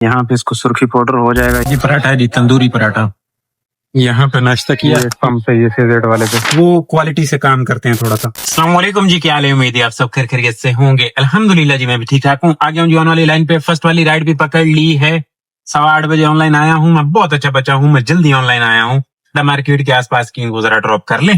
यहाँ पे इसको सुर्खी पाउडर हो जाएगा। ये पराठा है जी, तंदूरी पराठा। यहाँ पे नाश्ता किया पंप पे, ये फेवरेट वाले पे वो क्वालिटी से काम करते हैं थोड़ा सा। अस्सलाम वालेकुम जी, क्या हाल है? उम्मीद है आप सब खैर खैरियत से होंगे। अल्हम्दुलिल्लाह जी, मैं भी ठीक ठाक हूँ। आ गया हूँ जी ऑन वाली लाइन पे। फर्स्ट वाली राइड भी पकड़ ली है। 8:15 बजे ऑनलाइन आया हूँ। मैं बहुत अच्छा बचा हूँ, मैं जल्दी ऑनलाइन आया हूँ। मार्केट के आसपास की इनको जरा ड्रॉप कर ले।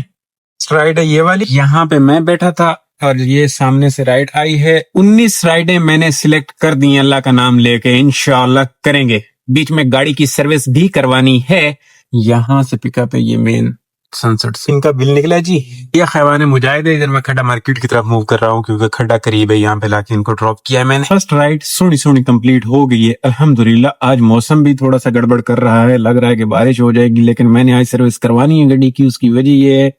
राइड है ये वाली, यहाँ पे मैं बैठा था और ये सामने से राइड आई है। 19 राइडें मैंने सिलेक्ट कर दी, अल्लाह का नाम लेके इंशाअल्लाह करेंगे। बीच में गाड़ी की सर्विस भी करवानी है। यहाँ से पिकअप है, ये मेन सनसेट सिंह का बिल निकला जी। ये खैवान मुजाहिद है। इधर मैं खड्डा मार्केट की तरफ मूव कर रहा हूँ क्योंकि खड्डा करीब है। यहाँ पे लाके इनको ड्रॉप किया है मैंने। First ride Soni Soni complete हो गई है अल्हम्दुलिल्लाह। आज मौसम भी थोड़ा सा गड़बड़ कर रहा है, लग रहा है कि बारिश हो जाएगी, लेकिन मैंने आज सर्विस करवानी है गाड़ी की। उसकी वजह ये है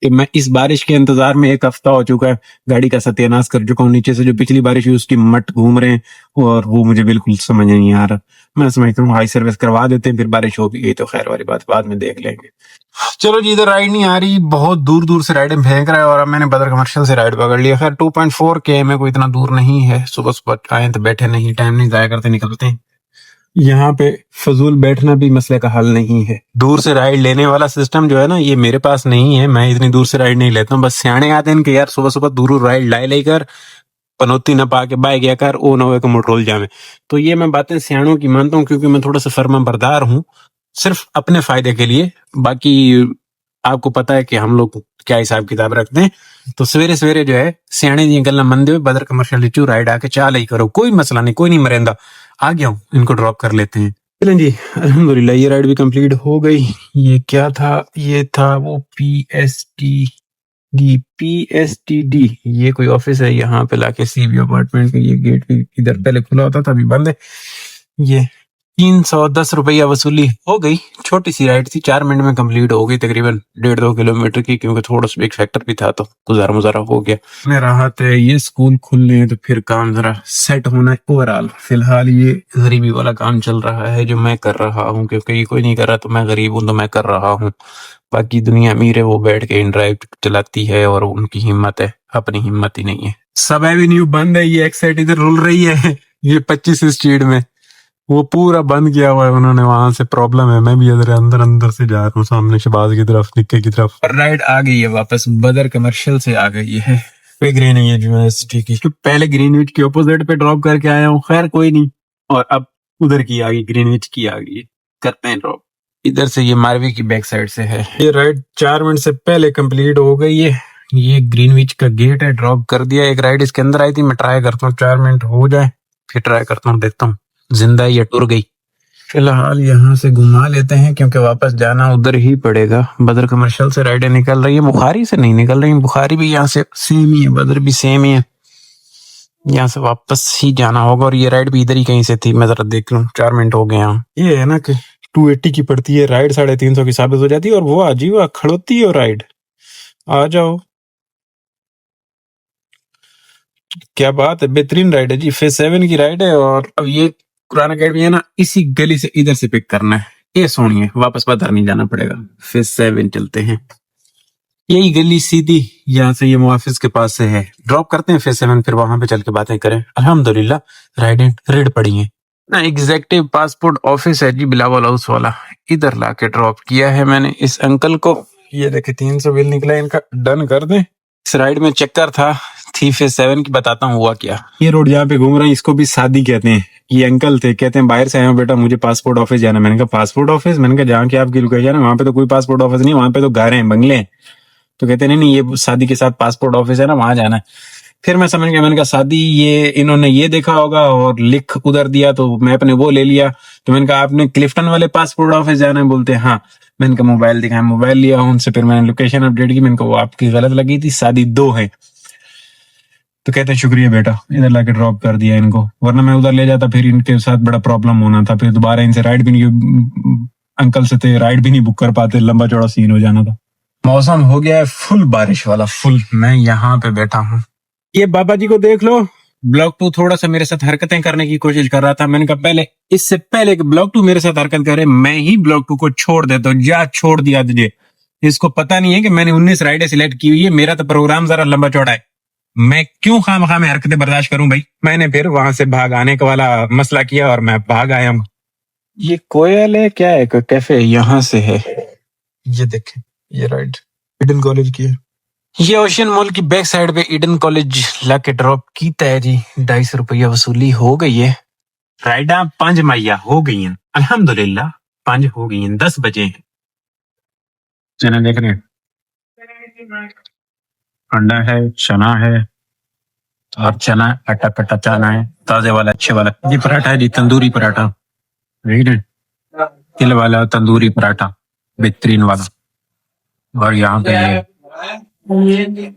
कि मैं इस बारिश के इंतजार में 1 हफ्ता हो चुका है, गाड़ी का सत्यानाश कर चुका हूँ। नीचे से जो पिछली बारिश हुई उसकी मट घूम रहे हैं और वो मुझे बिल्कुल समझ नहीं आ रहा। मैं समझता हूँ हाई सर्विस करवा देते हैं, फिर बारिश हो भी गई तो खैर वाली बात, बाद में देख लेंगे। चलो जी, इधर राइड नहीं आ रही, बहुत दूर दूर से राइडें फेंक रहा है और अब मैंने बदर कमर्शियल से राइड पकड़ लिया। खैर 2.4 km है, कोई इतना दूर नहीं है। सुबह सुबह आए तो बैठे नहीं, टाइम नहीं जाया करते, निकलते हैं। यहाँ पे फजूल बैठना भी मसले का हल नहीं है। दूर से राइड लेने वाला सिस्टम जो है ना, ये मेरे पास नहीं है। मैं इतनी दूर से राइड नहीं लेता हूँ। बस सियाने आते हैं कि यार सुबह सुबह दूर राइड लाई लेकर पनौती न पा के बाय गया कर, ओ न हो के मोटरोल जामे। तो ये मैं बातें सियाणों की मानता हूँ क्योंकि मैं थोड़ा सा फर्मा बरदार हूँ, सिर्फ अपने फायदे के लिए। बाकी आपको पता है कि हम लोग क्या हिसाब किताब रखते हैं। तो सवेरे सवेरे जो है सियाने दी गल्लां मनदे हुए बदर कमर्शियल चू राइड आके चाह ही करो, कोई मसला नहीं, कोई नहीं मरेंदा। आ गया हूँ, इनको ड्रॉप कर लेते हैं। चलें जी, अल्हम्दुलिल्लाह ये राइड भी कंप्लीट हो गई। ये क्या था? ये था वो PSTD, ये कोई ऑफिस है। यहाँ पे लाके CBO अपार्टमेंट का ये गेट इधर पहले खुला होता था, अभी बंद है। ये 310 रुपया वसूली हो गई। छोटी सी राइड थी, 4 मिनट में कंप्लीट हो गई, तकरीबन 1.5-2 किलोमीटर की, क्योंकि थोड़ा सा एक फैक्टर भी था तो गुजारा मुजारा हो गया। मैं राहत है, ये स्कूल खुलने हैं तो फिर काम जरा सेट होना है ओवरऑल। फिलहाल ये गरीबी वाला काम चल रहा है जो मैं कर रहा हूँ, क्योंकि ये कोई नहीं कर रहा तो मैं गरीब हूँ तो मैं कर रहा हूँ। बाकी दुनिया अमीर है, वो बैठ के इन ड्राइव चलाती है और उनकी हिम्मत है, अपनी हिम्मत ही नहीं है। सब एवेन्यू बंद है, ये एक साइड इधर रुल रही है, ये 25 स्ट्रीट में वो पूरा बंद किया हुआ है उन्होंने, वहां से प्रॉब्लम है। मैं भी इधर अंदर अंदर से जा रहा हूँ, सामने शहबाज की तरफ, निक्के की तरफ। राइड आ गई है वापस, बदर कमर्शियल से आ गई है। ग्रीन यूनिवर्सिटी की, तो पहले ग्रीनविच के ऑपोजिट पे ड्रॉप करके आया हूँ, खैर कोई नहीं। और अब उधर की आ गई, ग्रीनविच की आ गई, करते हैं ड्रॉप। इधर से ये मारवी की बैक साइड से है। ये राइड 4 मिनट से पहले कंप्लीट हो गई है। ये ग्रीनविच का गेट है, ड्रॉप कर दिया। एक राइड इसके अंदर आई थी, मैं ट्राई करता हूँ 4 मिनट हो जाए, फिर ट्राई करता हूँ, देखता हूँ जिंदा या टूर गई। फिलहाल यहाँ से घुमा लेते हैं क्योंकि वापस जाना उधर ही पड़ेगा। बदर कमर्शियल से राइडें निकल रही है, बुखारी से नहीं निकल रही। बुखारी भी यहाँ से सेम ही है, बदर भी सेम ही है। यहाँ से वापस ही जाना होगा और ये राइड भी इधर ही कहीं से थी। मैं जरा देख लूँ, 4 मिनट हो गए यहाँ। ये है ना कि 280 की पड़ती है राइड, 350 की साबित हो जाती है और वो अजीब खड़ोती है राइड। आ जाओ, क्या बात है, बेहतरीन राइड है जी। फेज 7 की राइड है और अब ये कुरान अकेडमी है ना, इसी गली से इधर से पिक करना है। ये सोनिए, वापस बदर नहीं जाना पड़ेगा, फेज 7 चलते हैं। यही गली सीधी यहाँ से ये मुआफिज के पास से है, ड्रॉप करते हैं फेज 7, फिर वहां पे चल के बातें करें। अल्हम्दुलिल्लाह राइडें रेड पड़ी हैं ना। एग्जेक्टिव पासपोर्ट ऑफिस है जी, बिलावल हाउस वाला, इधर लाके ड्रॉप किया है मैंने इस अंकल को। ये देखे 300 बिल निकला इनका, डन कर दें। इस राइड में चक्कर था, थी फेज 7 की, बताता हूँ हुआ क्या। ये रोड जहाँ पे घूम रहे हैं इसको भी सादी कहते हैं। ये अंकल थे, कहते हैं बाहर से आए हो बेटा, मुझे पासपोर्ट ऑफिस जाना। मैंने कहा पासपोर्ट ऑफिस? मैंने कहा जहाँ की आपकी लोकेशन है वहां पे तो कोई पासपोर्ट ऑफिस नहीं, वहां पे तो घर हैं, बंगले हैं। तो कहते नहीं नहीं, ये शादी के साथ पासपोर्ट ऑफिस है ना, वहां जाना है। फिर मैं समझ गया, मैंने कहा शादी, ये इन्होंने ये देखा होगा और लिख उधर दिया तो मैप ने वो ले लिया। तो मैंने कहा आपने क्लिफ्टन वाले पासपोर्ट ऑफिस जाना है? बोलते हैं हाँ। मैंने कहा मोबाइल दिखाया, मोबाइल लिया उनसे, फिर मैंने लोकेशन अपडेट की। मैंने कहा वो आपकी गलत लगी थी, शादी 2 है। तो कहते हैं शुक्रिया बेटा, इधर लाके ड्रॉप कर दिया इनको, वरना मैं उधर ले जाता फिर इनके साथ बड़ा प्रॉब्लम होना था। फिर दोबारा इनसे राइड भी नहीं, अंकल से थे राइड भी नहीं बुक कर पाते, लंबा चौड़ा सीन हो जाना था। मौसम हो गया है फुल बारिश वाला, फुल। मैं यहाँ पे बैठा हूँ, ये बाबा जी को देख लो। ब्लॉक 2 थोड़ा सा मेरे साथ हरकतें करने की कोशिश कर रहा था। मैंने कहा पहले, इससे पहले कि ब्लॉक 2 मेरे साथ हरकत करे, मैं ही ब्लॉक 2 को छोड़ देता हूँ। जा छोड़ दिया तुझे। इसको पता नहीं है कि मैंने 19 राइडें सिलेक्ट की हुई है, मेरा तो प्रोग्राम जरा लंबा चौड़ा है। मैं क्यों खामखा में हरकतें बर्दाश्त करूं भाई। मैंने फिर वहां से भाग आने का वाला मसला किया और मैं भाग आया हूँ। ये कोयल है क्या है, कोई कैफे यहाँ से है। ये देखें, ये राइट ईडन कॉलेज की है। ये ओशियन मॉल की बैक साइड पे ईडन कॉलेज लाके ड्रॉप कीता है जी। 250 रुपया वसूली हो गई है। राइडा 5 मैया हो गई हैं अल्हम्दुलिल्लाह। 5 हो गई हैं, 10 बजे हैं। चना देख रहे हैं, अंडा है, चना है और चना अटा कटा चना है, ताजे वाला अच्छे वाला। ये पराठा है जी, तंदूरी पराठा, राइट है, तिल वाला तंदूरी पराठा बेहतरीन वाला। और यहाँ पे ये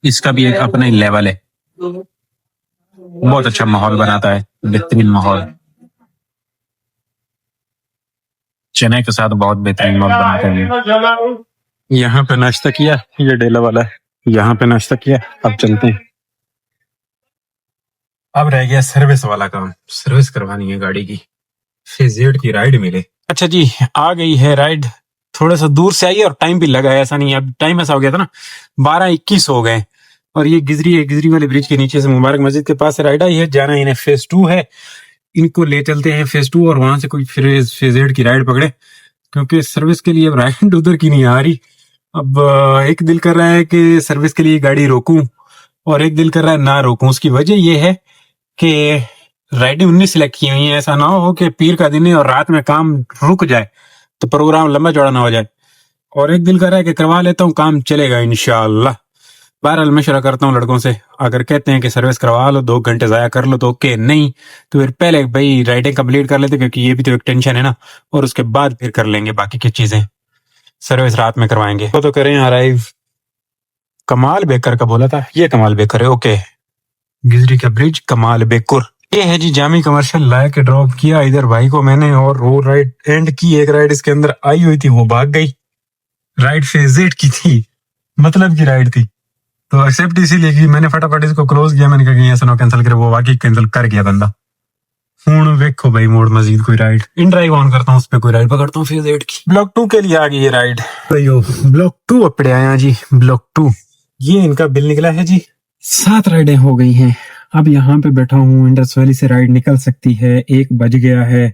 इसका भी एक अपना ही लेवल है, बहुत अच्छा माहौल बनाता है, बेहतरीन माहौल। चने के साथ बहुत बेहतरीन माहौल बनाता है। यहाँ पे नाश्ता किया, ये डेला वाला है, यहाँ पे नाश्ता किया। अब चलते हैं, अब रह गया सर्विस वाला काम। सर्विस करवानी है गाड़ी की, फेजेड की राइड मिले। अच्छा जी, आ गई है राइड। थोड़ा सा दूर से आई है और टाइम भी लगा है, ऐसा नहीं है। अब टाइम ऐसा हो गया था ना, 12:21 हो गए। और ये गिजरी है, गिजरी वाले ब्रिज के नीचे से मुबारक मस्जिद के पास राइड आई है। जाना इन्हें फेज 2 है, इनको ले चलते हैं फेज 2 और वहां से कोई फेजेड की राइड पकड़े, क्योंकि सर्विस के लिए अब राइड उधर की नहीं आ रही। अब एक दिल कर रहा है कि सर्विस के लिए गाड़ी रोकूं और एक दिल कर रहा है ना रोकूं। उसकी वजह यह है कि राइडें 19 सिलेक्ट की हुई है। ऐसा ना हो कि पीर का दिन है और रात में काम रुक जाए तो प्रोग्राम लंबा चौड़ा ना हो जाए। और एक दिल कर रहा है कि करवा लेता हूँ, काम चलेगा इंशाल्लाह। बहरहाल मशवरा करता हूँ लड़कों से, अगर कहते हैं कि सर्विस करवा लो 2 घंटे जाया कर लो तो ओके, नहीं तो फिर पहले भाई राइडें कंप्लीट कर लेते, क्योंकि ये भी तो एक टेंशन है ना। और उसके बाद फिर कर लेंगे बाकी की चीजें। सर्विस रात में करवाएंगे तो करें अराइव। कमाल बेकर का बोला था, ये कमाल बेकर है। ओके, गिजरी का ब्रिज कमाल बेकुर। ये है जी जामी कमर्शियल, लाया के ड्रॉप किया इधर भाई को मैंने, और वो राइड एंड की। एक राइड इसके अंदर आई हुई थी, वो भाग गई। राइड फेजेड की थी, मतलब की राइड थी, तो एक्सेप्ट इसीलिए की मैंने फटाफट इसको क्लोज किया। मैंने कहा ऐसा ना कैंसिल करे, वो वाकई कैंसिल कर गया बंदा। हूं देखो भाई मोड़ मजीद कोई राइड इन ड्राइव ऑन करता हूँ, उस पर कोई राइड पकड़ता हूँ फेजेड की। ब्लॉक 2 के लिए आ गई ये राइड। ब्लॉक 2 अपड़े आया जी, ब्लॉक 2। ये इनका बिल निकला है जी, 7 राइडें हो गई हैं। अब यहाँ पे बैठा हूँ, इंडस वैली से राइड निकल सकती है, 1 बज गया है।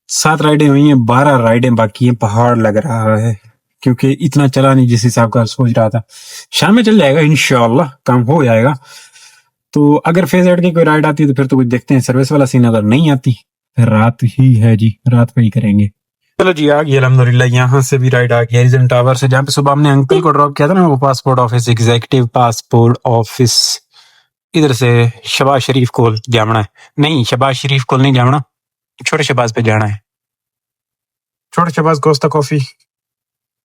7 राइडें हुई हैं, 12 राइडें बाकी हैं। पहाड़ लग रहा है क्योंकि इतना चला नहीं जिस हिसाब का सोच रहा था। शाम में चल जाएगा इंशाल्लाह, काम हो जाएगा। तो अगर फेज एड की कोई राइड आती है तो फिर तो कुछ देखते हैं सर्विस वाला सीन। अगर नहीं आती फिर रात ही है जी, रात पे ही करेंगे। चलो जी, आ गई अल्हम्दुलिल्लाह। यहाँ से भी राइड आ गई हरिजन टावर से, जहाँ पे सुबह हमने अंकल को ड्रॉप किया था ना, वो passport office, executive passport office. इधर से शबाज शरीफ को जाना है, नहीं शबाज शरीफ को नहीं जाना, छोटे शबाज पे जाना है। छोटे शबाज कोस्ता कॉफी।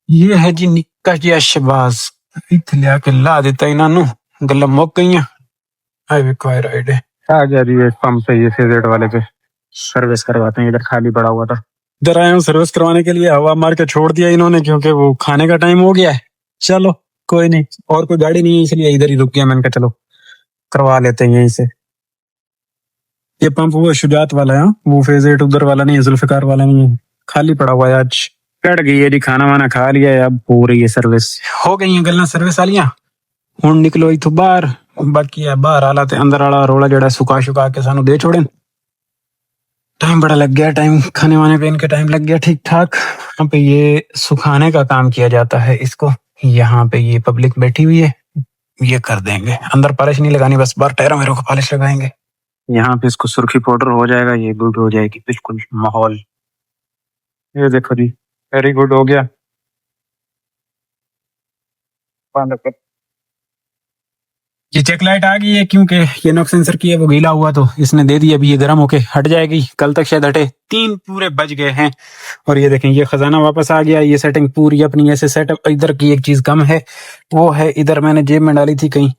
ये है जी निक्का जिहा शबाज, इत्थे लिया के ला देता इन्होंने, गल्ला मुक गई। हाई वेको राइड है, आ गया जी एक पंप पे, ये फेजेड वाले पे सर्विस करवाते हैं। इधर खाली पड़ा हुआ था, इधर आया हूँ सर्विस करवाने के लिए। हवा मार के छोड़ दिया इन्होंने, क्योंकि वो खाने का टाइम हो गया है। चलो कोई नहीं, और कोई गाड़ी नहीं है इसलिए इधर ही रुक गया। मैंने कहा चलो करवा लेते हैं यहीं से। ये पंप वो शुजात वाला है, वो फेज 8 उधर वाला नहीं है, जुल्फिकार वाला नहीं है। खाली पड़ा हुआ है आज। कट गई है जी, खाना वाना खा लिया है, अब हो रही है सर्विस। हो गई है गल्ला सर्विस वालियां। हुण निकलो इथों बाहर, बाकी है बाहर आला ते अंदर आला रोला जड़ा सुका शुका के सानू दे छोड़े। टाइम बड़ा लग गया, टाइम खाने वाने पे इनके टाइम लग गया ठीक ठाक। यहाँ पे ये सुखाने का काम किया जाता है इसको। यहाँ पे ये पब्लिक बैठी हुई है, ये कर देंगे। अंदर पॉलिश नहीं लगानी, बस बाहर टायरों में को पॉलिश लगाएंगे। यहाँ पे इसको सुर्खी पाउडर हो जाएगा, ये गुड हो जाएगी बिल्कुल माहौल। ये देखो जी, वेरी गुड हो गया। ये चेक लाइट आ गई है, क्योंकि ये नॉक सेंसर की है, वो गीला हुआ तो इसने दे दी। अभी ये गर्म होके हट जाएगी, कल तक शायद हटे। 3 पूरे बज गए हैं। और ये देखें, ये खजाना वापस आ गया। ये सेटिंग पूरी अपनी ऐसे सेटअप। इधर की एक चीज कम है, वो है इधर मैंने जेब में डाली थी, कहीं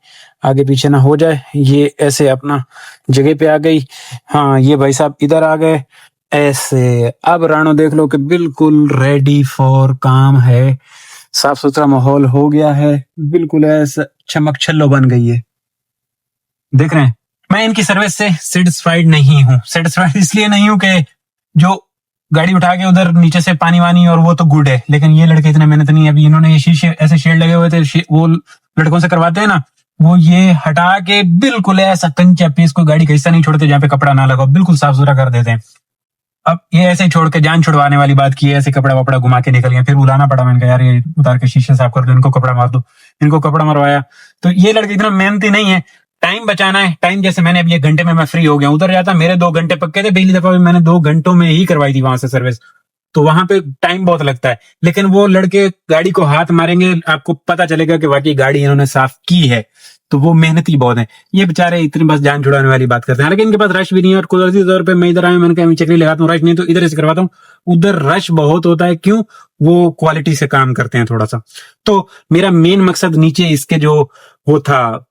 आगे पीछे ना हो जाए। ये ऐसे अपना जगह पे आ गई। हाँ, ये भाई साहब इधर आ गए ऐसे। अब राणो देख लो कि बिल्कुल रेडी फॉर काम है। साफ सुथरा माहौल हो गया है, बिल्कुल ऐसा चमक छल्लो बन गई है। देख रहे हैं, मैं इनकी सर्विस से सेटिस्फाइड नहीं हूँ। सेटिस्फाइड इसलिए नहीं हूँ कि जो गाड़ी उठा के उधर नीचे से पानी वानी और वो तो गुड है, लेकिन ये लड़के इतने मेहनत नहीं है। अभी इन्होंने ये शीशे ऐसे शेड लगे हुए थे, वो लड़कों से करवाते हैं ना, वो ये हटा के बिल्कुल ऐसा कंचा पीस कोई गाड़ी का हिस्सा नहीं छोड़ते जहाँ पे कपड़ा ना लगा, बिल्कुल साफ सुथरा कर देते हैं। अब ये ऐसे ही छोड़ के जान छुड़वाने वाली बात की है, ऐसे कपड़ा वपड़ा घुमा के निकल गए, फिर बुलाना पड़ा। मैंने कहा यार ये उतार के शीशे साफ कर दो, इनको कपड़ा मार दो, इनको कपड़ा मरवाया। तो ये लड़के इतना मेहनती नहीं है, टाइम बचाना है। टाइम जैसे मैंने अब 1 घंटे में मैं फ्री हो गया, उधर जाता मेरे 2 घंटे पक्के थे। पहली दफा मैंने 2 घंटों में ही करवाई थी वहां से सर्विस, तो वहां पे टाइम बहुत लगता है। लेकिन वो लड़के गाड़ी को हाथ मारेंगे, आपको पता चलेगा कि वाकई गाड़ी इन्होंने साफ की है। तो वो मेहनती बहुत है। ये बेचारे इतनी बस जान छुड़ाने वाली बात करते हैं, लेकिन इनके पास रश भी नहीं है। और कुदरती तौर पे मैं इधर आया, मैंने कहा चक्री लगाता हूँ, रश नहीं तो इधर से करवाता हूँ। उधर रश बहुत होता है, क्यों? वो क्वालिटी से काम करते हैं थोड़ा सा। तो मेरा मेन मकसद नीचे इसके जो वो था,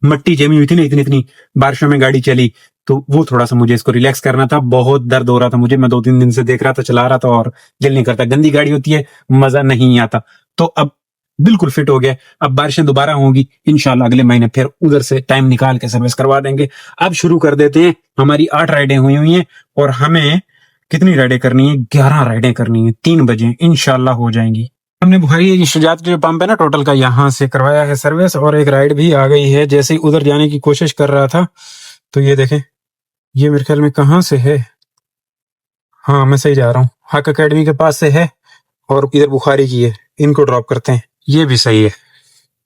मट्टी जमी हुई थी ना, इतनी इतनी बारिशों में गाड़ी चली, तो वो थोड़ा सा मुझे इसको रिलैक्स करना था। बहुत दर्द हो रहा था मुझे, मैं 2-3 दिन से देख रहा था, चला रहा था और दिल नहीं करता। गंदी गाड़ी होती है, मजा नहीं आता। तो अब बिल्कुल फिट हो गया। अब बारिशें दोबारा होंगी इंशाल्लाह, अगले महीने फिर उधर से टाइम निकाल के सर्विस करवा देंगे। अब शुरू कर देते हैं। हमारी 8 राइडें हुई हैं और हमें कितनी राइडें करनी है? 11 राइडें करनी है। 3 बजे इंशाल्लाह हो जाएंगी। हमने बुखारी शुजात जो पंप है ना टोटल का, यहाँ से करवाया है सर्विस और एक राइड भी आ गई है। जैसे ही उधर जाने की कोशिश कर रहा था, तो ये देखें, ये मेरे ख्याल में कहाँ से है? हाँ, मैं सही जा रहा हूँ, हक अकेडमी के पास से है और इधर बुखारी की है। इनको ड्रॉप करते हैं, ये भी सही है।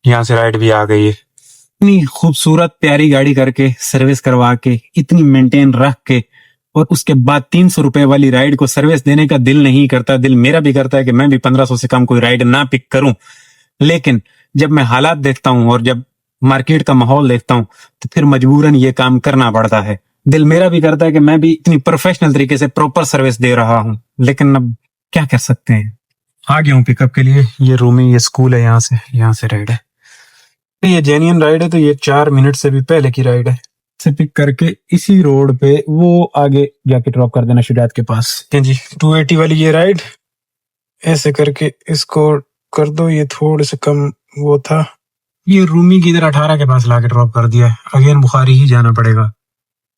यहाँ से राइड भी आ गई है। इतनी खूबसूरत प्यारी गाड़ी करके, सर्विस करवा के, इतनी मेंटेन रख के, और उसके बाद 300 रुपए वाली राइड को सर्विस देने का दिल नहीं करता। दिल मेरा भी करता है कि मैं भी 1500 से कम कोई राइड ना पिक करूं, लेकिन जब मैं हालात देखता हूं और जब मार्केट का माहौल देखता हूं, तो फिर मजबूरन ये काम करना पड़ता है। दिल मेरा भी करता है कि मैं भी इतनी प्रोफेशनल तरीके से प्रॉपर सर्विस दे रहा हूं, लेकिन अब क्या कर सकते हैं। आ गया हूँ पिकअप के लिए। ये रूमी, ये स्कूल है, यहाँ से राइड है। ये जेन्युइन राइड है, तो ये 4 मिनट से भी पहले की राइड है। से पिक करके इसी रोड पे वो आगे जाके ड्रॉप कर देना शुजात के पास। जी 280 वाली ये राइड, ऐसे करके इसको कर दो। ये थोड़े से कम वो था, ये रूमी की इधर 18 के पास लाके ड्रॉप कर दिया है। अगेन बुखारी ही जाना पड़ेगा।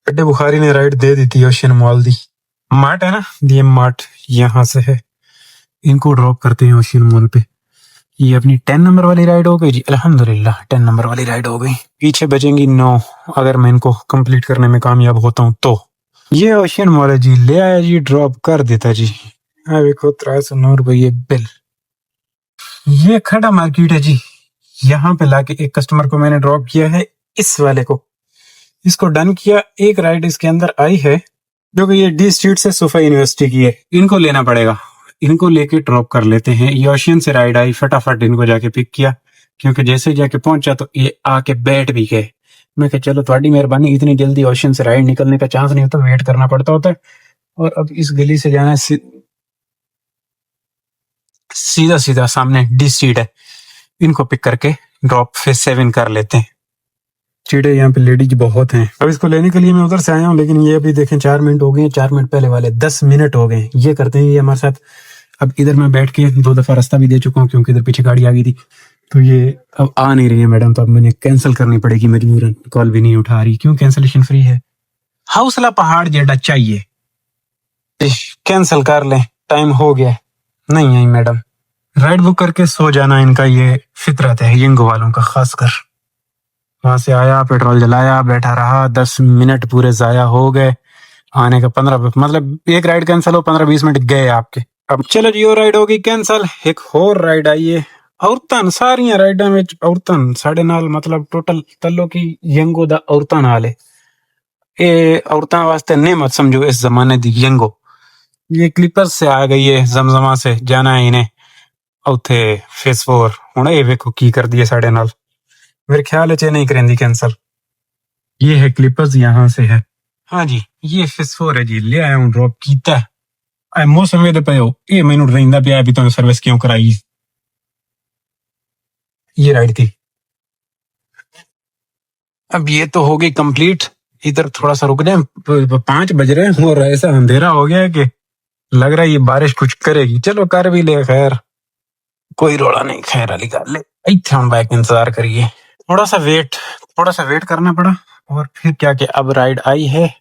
अड्डे बुखारी ने राइड दे दी थी, ओशियन मॉल दी। मार्ट है ना, ये मार्ट यहाँ से है। इनको ड्रॉप करते हैं ओशियन मॉल पे। ये अपनी 10 नंबर वाली राइड हो गई जी, अल्हम्दुलिल्लाह 10 नंबर वाली राइड हो गई। पीछे बचेंगी 9, अगर मैं इनको कंप्लीट करने में कामयाब होता हूँ तो। ये ओशियन मॉल है जी, ले आया जी, ड्रॉप कर देता जी। हाँ देखो 309 रुपये बिल। ये खड़ा मार्केट है जी, यहाँ पे लाके एक कस्टमर को मैंने ड्रॉप किया है, इस वाले को। इसको डन किया। एक राइड इसके अंदर आई है जो कि ये डी स्ट्रीट से सोफा यूनिवर्सिटी की है। इनको लेना पड़ेगा, इनको लेके ड्रॉप कर लेते हैं। ये ओशियन से राइड आई, फटाफट इनको जाके पिक किया, क्योंकि जैसे जाके पहुंचा तो ये आके बैठ भी गए। मैं कहा चलो थोड़ी मेहरबानी, इतनी जल्दी ओशियन से राइड निकलने का चांस नहीं होता, वेट करना पड़ता होता है। और अब इस गली से जाना है, सीधा सीधा सामने डी स्ट्रीट है। इनको पिक करके ड्रॉप फिर 7 कर लेते हैं। चीड़े यहाँ पे लेडीज बहुत हैं। अब इसको लेने के लिए मैं उधर से आया हूँ, लेकिन ये अभी देखें 4 मिनट हो गए। 4 मिनट पहले वाले 10 मिनट हो गए। ये करते हैं ये हमारे साथ। अब इधर मैं बैठ के 2 दफा रास्ता भी दे चुका हूँ, क्योंकि इधर पीछे गाड़ी आ गई थी। तो ये अब आ नहीं रही है मैडम, तो अब मैंने कैंसिल करनी पड़ेगी मजबूरन। कॉल भी नहीं उठा रही, क्यों? कैंसिलेशन फ्री है। हौसला पहाड़ जेड़ा चाहिए, कैंसिल कर लें, टाइम हो गया। नहीं आई मैडम। राइड बुक करके सो जाना इनका ये फितरत है, यंगो वालों का खासकर। वहां से आया, पेट्रोल जलाया, बैठा रहा, 10 मिनट पूरे जाया हो गए। आने का 15, मतलब एक राइड कैंसिल हो, 15-20 मिनट गए आपके। अब चलो जी, और राइड होगी कैंसिल। एक और राइड आई है औरतन, सारियां राइडा में औरतन साढ़े नाल, मतलब टोटल तलो की यंगो दा औरतन हाल है। ये औरतां वास्ते नेमत समझो इस जमाने दी यंगो। ये क्लिपर्स से आ गई है, जमजमा से जाना है इन्हें उथे फेस 4। हुण ये वेखो की कर दिए साढ़े नाल। मेरे ख्याल है नहीं करेंदी कैंसल। ये है क्लिपर्स, यहाँ से है। हाँ जी, ये फेस 4 है जी, ले आया हूँ, ड्रॉप कीता। आ मौसम वेदे पे हो, ये मैनू रहिंदा पिया भी तो सर्विस क्यों कराई। ये राइड थी। अब ये तो हो गई कंप्लीट। इधर थोड़ा सा रुक जाए, 5 बज रहे हैं और ऐसा अंधेरा हो गया है कि लग रहा है ये बारिश कुछ करेगी। चलो कर भी ले, खैर कोई रोड़ा नहीं, खैर वाली गल है। इत्थे हम बैक इंतजार करिए। थोड़ा सा वेट करना पड़ा। और फिर क्या कि अब राइड आई है,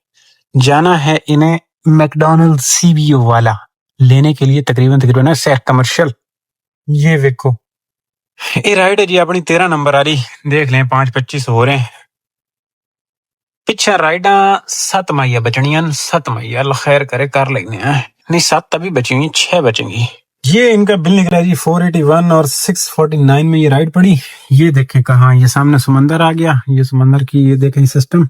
जाना है इन्हें मैकडॉनल्ड CBO वाला लेने के लिए। तकरीबन है शेख कमर्शियल। ये देखो ये राइड है जी अपनी 13 नंबर वाली, देख लें 5:25 हो रहे हैं। पिछा राइडा 7 माइया बचनियां, 7 माइया अल्लाह खैर करे कर लेने हैं, नहीं 7 तभी बचेंगी, 6 बचेंगी। ये इनका बिल निकला जी 481 और 649 में ये राइड पड़ी। ये देखें कहाँ, ये सामने समंदर आ गया, ये समंदर की ये देखें सिस्टम।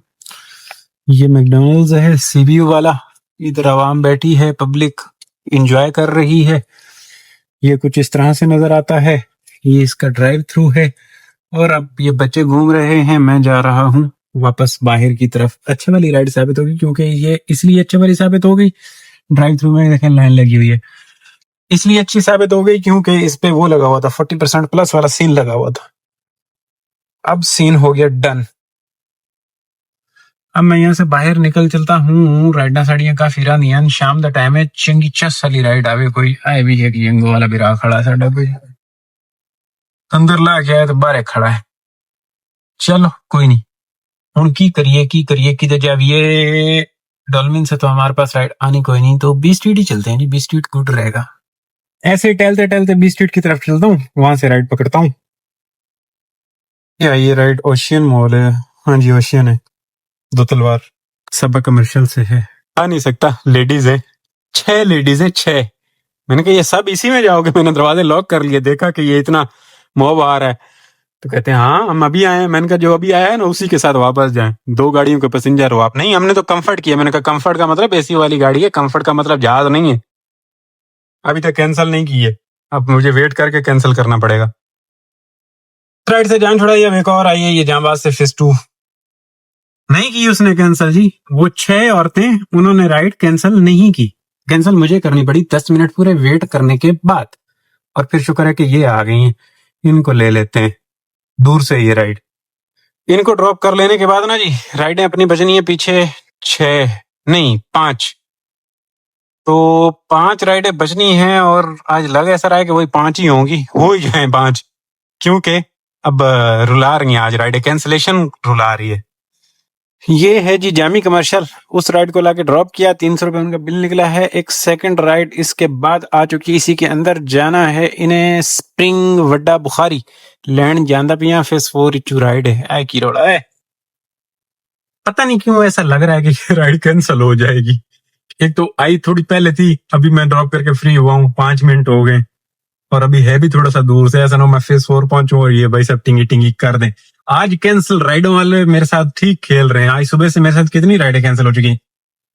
ये मैकडॉनल्ड्स है सीबीयू वाला, इधर आवाम बैठी है, पब्लिक एंजॉय कर रही है। ये कुछ इस तरह से नजर आता है। ये इसका ड्राइव थ्रू है और अब ये बच्चे घूम रहे हैं, मैं जा रहा हूँ वापस बाहर की तरफ। अच्छे वाली राइड साबित होगी क्योंकि ये इसलिए अच्छे वाली साबित हो गई, ड्राइव थ्रू में देखें लाइन लगी हुई है, इसलिए अच्छी साबित हो गई क्योंकि इस पे वो लगा हुआ था 40% प्लस वाला सीन लगा हुआ था। अब सीन हो गया डन। अब मैं यहाँ से बाहर निकल चलता हूँ। राइडा साड़ियां काफी रानियां, शाम का टाइम है, चंगी चस वाली राइड आवे कोई आए भी है कि यंगो वाला भी राह खड़ा है साडा कोई अंदर ला के आया तो बाहर खड़ा है। चलो कोई नहीं, हुन की करिए किधर जाविए। डॉल्फिन से तो हमारे पास राइड आनी कोई नहीं, तो बी स्ट्रीट ही चलते हैं जी, बी स्ट्रीट गुड रहेगा। ऐसे टहलते टहलते बी स्ट्रीट की तरफ चलता हूँ, वहां से राइड पकड़ता हूँ। या ये राइड ओशियन मॉल है, हाँ जी ओशियन है, दो तलवार सबा कमर्शियल से है। आ नहीं सकता, लेडीज है 6 लेडीज है 6। मैंने कहा ये सब इसी में जाओगे, मैंने दरवाजे लॉक कर लिए, देखा कि ये इतना मॉब आ रहा है तो कहते हैं हाँ हम अभी आए हैं। मैंने कहा जो अभी आया है ना उसी के साथ वापस जाएं, 2 गाड़ियों के पैसेंजर हो आप। नहीं हमने तो कंफर्ट किया। मैंने कहा कंफर्ट का मतलब एसी वाली गाड़ी है, कंफर्ट का मतलब जहाज नहीं है। अभी तक कैंसिल नहीं की है, अब मुझे वेट करके कैंसिल करना पड़ेगा। राइट से जान छोड़ा, ये एक और आई है, ये जहांबाज से फेज 2 नहीं की उसने कैंसिल जी। वो 6 औरतें, उन्होंने राइड कैंसिल नहीं की, कैंसिल मुझे करनी पड़ी 10 मिनट पूरे वेट करने के बाद। और फिर शुक्र है कि ये आ गई हैं, इनको ले लेते हैं दूर से ये राइड। इनको ड्रॉप कर लेने के बाद ना जी राइडें अपनी बचनी है पीछे 6 नहीं 5, तो 5 राइडें बचनी हैं और आज लग ऐसा रहा है कि वही 5 ही होंगी, हो ही जाए 5, क्योंकि अब रुला रही हैं आज राइडें, कैंसिलेशन रुला रही है। ये है जी जामी कमर्शियल, उस राइड को लाके ड्रॉप किया, 300 रुपए उनका बिल निकला है। एक सेकंड राइड इसके बाद आ चुकी, इसी के अंदर जाना है इन्हें स्प्रिंग वड्डा बुखारी लैंड जांदा पिया फेस 4 इचू राइड है। आई की रोड़ा है, पता नहीं क्यों ऐसा लग रहा है कि ये राइड कैंसिल हो जाएगी। एक तो आई थोड़ी पहले थी, अभी मैं ड्रॉप करके फ्री हुआ हूँ, 5 मिनट हो गए और अभी है भी थोड़ा सा दूर से, ऐसा ना मैं फेस 4 पहुंचू और ये भाई सब टिंगी टिंगी कर दें। आज कैंसिल राइडों वाले मेरे साथ ठीक खेल रहे हैं। आज सुबह से मेरे साथ कितनी राइडें कैंसिल हो चुकी हैं,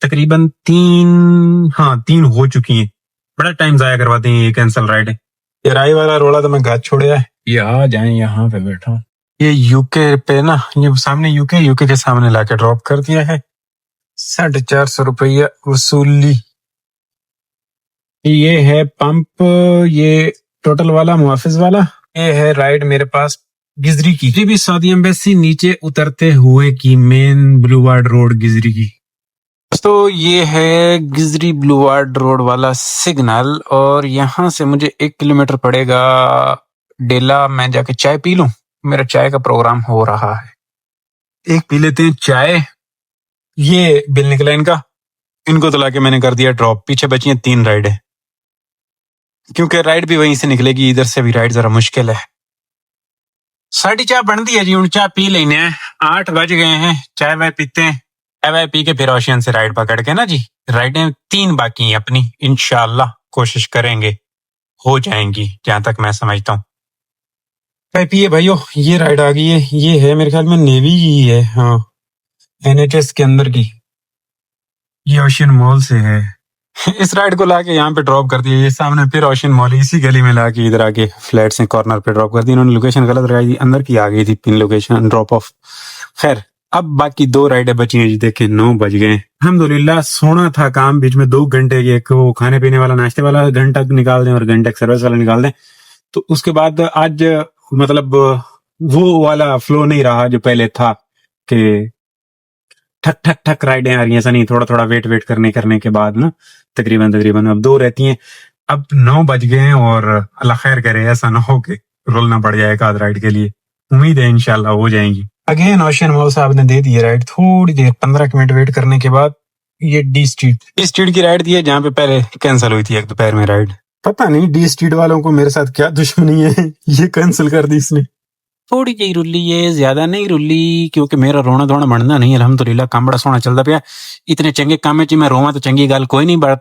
तकरीबन 3 हो चुकी हैं। बड़ा टाइम जाया करवाते हैं ये कैंसिल राइडें। ये राय वाला रोड़ा तो मैं घर छोड़े है, ये आ जाए यहाँ पे बैठा हूँ। ये यूके पे ना, ये सामने यूके के सामने लाके ड्रॉप कर दिया है, 450 रुपया वसूली। ये है पंप, ये टोटल वाला मुआफिज वाला। ये है राइड मेरे पास गिजरी की, भी सऊदी एम्बेसी नीचे उतरते हुए की, मेन ब्लूवार्ड रोड गिजरी की। तो ये है गिजरी ब्लूवार्ड रोड वाला सिग्नल और यहाँ से मुझे 1 किलोमीटर पड़ेगा डेला। मैं जाके चाय पी लूं, मेरा चाय का प्रोग्राम हो रहा है, एक पी लेते हैं चाय। ये बिल निकला इनका, इनको तो लाके मैंने कर दिया ड्रॉप। पीछे बची हैं 3 राइडें, क्योंकि राइड भी वहीं से निकलेगी, इधर से भी राइड जरा मुश्किल है। साड़ी चाय बन दी है जी, चाय पी लेने हैं, 8 बज गए हैं, चाय वाय पीते हैं, चाय वाय पी के फिर ओशियन से राइड पकड़ के ना जी, राइडें 3 बाकी हैं अपनी, इंशाल्लाह कोशिश करेंगे हो जाएंगी जहां तक मैं समझता हूँ। चाय पिए भाइयों, ये राइड आ गई है, ये है मेरे ख्याल में नेवी की है, हाँ NHS के अंदर की, ये ओशियन मॉल से है। इस राइड को लाके यहाँ पे ड्रॉप कर दिया, ये सामने फिर ओशियन मॉल, इसी गली में लाके इधर आके फ्लैट से कॉर्नर पे ड्रॉप कर दी। इन्होंने लोकेशन गलत लगाई थी, अंदर की आ गई थी पिन लोकेशन ड्रॉप ऑफ। खैर अब बाकी 2 राइडें बची हैं जी, देखें 9 बज गए। अल्हम्दुलिल्लाह सोना था काम, बीच में 2 घंटे के एक वो खाने पीने वाला नाश्ते वाला घंटा निकाल दें और घंटे सर्विस वाला निकाल दें, तो उसके बाद आज मतलब वो वाला फ्लो नहीं रहा जो पहले था कि ठक ठक ठक राइडें आ रही हैं, ऐसा नहीं, थोड़ा थोड़ा वेट करने के बाद ना तकरीबन अब 2 रहती हैं। अब 9 बज गए हैं और अल्लाह खैर करे ऐसा ना हो कि रुलना पड़ जाए एक आध राइड के लिए, उम्मीद है इंशाल्लाह हो जाएंगी। अगेन ओशियन मॉल साहब ने दे दी राइड, थोड़ी देर 15 मिनट वेट करने के बाद ये डी स्ट्रीट की राइड दी है, जहाँ पे पहले कैंसिल हुई थी एक दोपहर में राइड। पता नहीं डी स्ट्रीट वालों को मेरे साथ क्या दुश्मनी है, ये कैंसिल कर दी इसने। थोड़ी जी रुली है, ज्यादा नहीं रुली, क्योंकि मेरा रोना धोना बनना नहीं, अलहमदुलिल्लाह काम बड़ा सोहना चलता पिया। इतने चंगे काम च मैं रोवां तो चंगी गल कोई नहीं, बट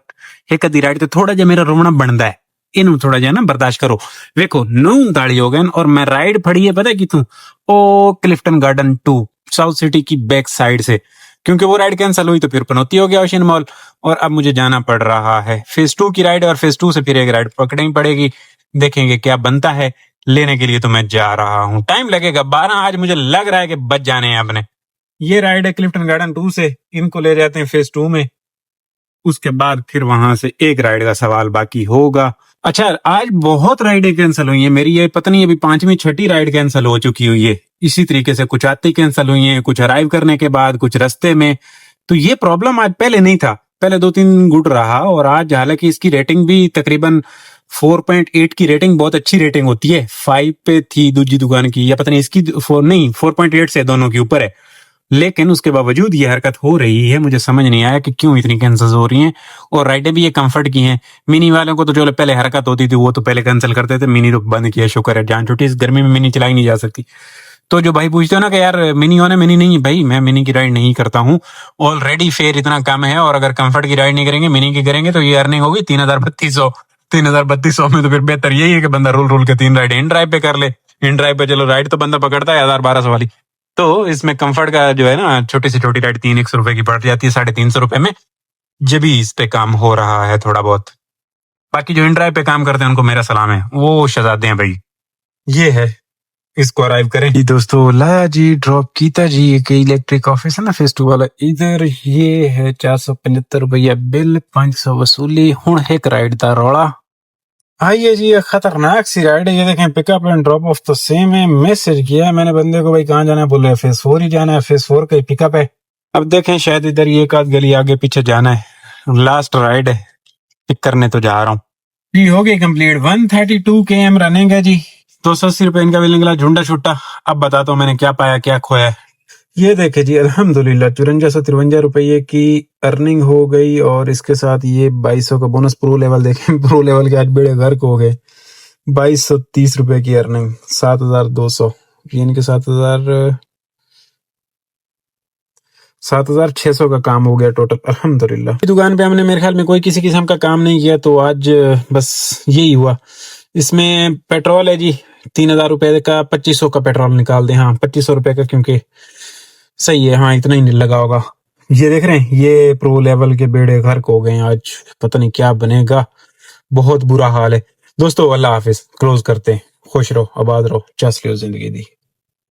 एक अद्धी राइड तो थोड़ा जा मेरा रोना बनता है, इनू थोड़ा जा ना बर्दाश्त करो। वेखो 9:39 हो गए और मैं राइड फड़ी है पता है कितों, ओ क्लिफ्टन गार्डन 2 साउथ सिटी की बैक साइड से, क्योंकि वो राइड कैंसिल हुई तो फिर पनौती हो गया ओशन मॉल, और अब मुझे जाना पड़ रहा है फेज 2 की राइड, और फेज 2 से फिर एक राइड पकड़नी पड़ेगी, देखेंगे क्या बनता है। लेने के लिए तो मैं जा रहा हूँ, टाइम लगेगा 12 आज मुझे लग रहा है कि बच जाने हैं अपने। ये राइड है क्लिफ्टन गार्डन 2 से, इनको ले जाते हैं फेज 2 में, उसके बाद फिर वहां से एक राइड का सवाल बाकी होगा। अच्छा आज बहुत राइडें कैंसिल हुई हैं मेरी, ये पता नहीं अभी 5वीं 6ठी राइड कैंसिल हो चुकी हुई है इसी तरीके से, कुछ आते कैंसिल हुई हैं, कुछ अराइव करने के बाद, कुछ रास्ते में। तो ये प्रॉब्लम आज पहले नहीं था, पहले 2-3 गुड रहा, और आज हालांकि इसकी रेटिंग भी तकरीबन 4.8 की रेटिंग बहुत अच्छी रेटिंग होती है, 5 पे थी दूसरी दुकान की, या पता नहीं इसकी 4.8 से दोनों के ऊपर है, लेकिन उसके बावजूद ये हरकत हो रही है। मुझे समझ नहीं आया कि क्यों इतनी कैंसिल हो रही हैं, और राइडें भी ये कंफर्ट की हैं। मिनी वालों को तो जो पहले हरकत होती थी वो तो पहले कैंसिल करते थे, मिनी तो बंद किया, शुक्र है जान छुट्टी, इस गर्मी में मिनी चलाई नहीं जा सकती। तो जो भाई पूछते हो ना कि यार मिनी होना, मिनी नहीं भाई, मैं मिनी की राइड नहीं करता हूँ, ऑलरेडी फेयर इतना कम है, और अगर कंफर्ट की राइड नहीं करेंगे मिनी की करेंगे तो ये अर्निंग होगी 3,3200 में। तो फिर बेहतर यही है कि बंदा रोल के 3 राइड इन ड्राइव पे कर ले। इन ड्राइव पे चलो राइड तो बंदा पकड़ता है 1,000-1,200 वाली, तो इसमें कंफर्ट का जो है ना छोटी से छोटी राइड 300 रुपए की पड़ जाती है, 350 रुपए में, जब भी इस पे काम हो रहा है थोड़ा बहुत। बाकी जो इन ड्राइव पे काम करते हैं उनको मेरा सलाम है, वो शहजादे हैं भाई। ये है, इसको अराइव करें जी दोस्तों, लाया जी ड्रॉप कीता जी, एक इलेक्ट्रिक ऑफिस है ना फेस 2 वाला, इधर ये है 475 रुपया बिल, 500 वसूली। हुण एक राइड दा रौला आइए जी, ये खतरनाक सी राइड है, ये देखें पिकअप एंड ड्रॉप ऑफ तो सेम है। मैसेज किया है मैंने बंदे को, भाई कहाँ जाना है, बोल रहे फेज 4 ही जाना है, फेज 4 का ही पिकअप है। अब देखें शायद इधर ये एक आध गली आगे पीछे जाना है, लास्ट राइड है, पिक करने तो जा रहा हूँ जी। हो गई कंप्लीट, 132 km रनिंग है जी, 280 रुपए इनका बिल निकला, झुंडा छुट्टा। अब बताता हूँ मैंने क्या पाया क्या खोया है। ये देखे जी अल्हम्दुलिल्लाह 5453 रुपये की अर्निंग हो गई, और इसके साथ ये 2200 का बोनस। प्रो लेवल देखें, प्रो लेवल के आज बेड़े गर्क हो गए, 2230 रुपए की अर्निंग, 7200 यानी कि 7,600 का काम हो गया टोटल अल्हम्दुलिल्लाह। दुकान पे हमने मेरे ख्याल में कोई किसी किस्म का काम नहीं किया, तो आज बस यही हुआ। इसमें पेट्रोल है जी 3,000 रुपए का, 2500 का पेट्रोल निकाल दें, हाँ 2500 रुपए का, क्योंकि सही है, हाँ इतना ही नहीं लगा होगा। ये देख रहे हैं, ये प्रो लेवल के बेड़े गर्क हो गए आज, पता नहीं क्या बनेगा, बहुत बुरा हाल है दोस्तों। अल्लाह हाफिज, क्लोज करते हैं, खुश रहो, आबाद रहो, चस लो जिंदगी दी।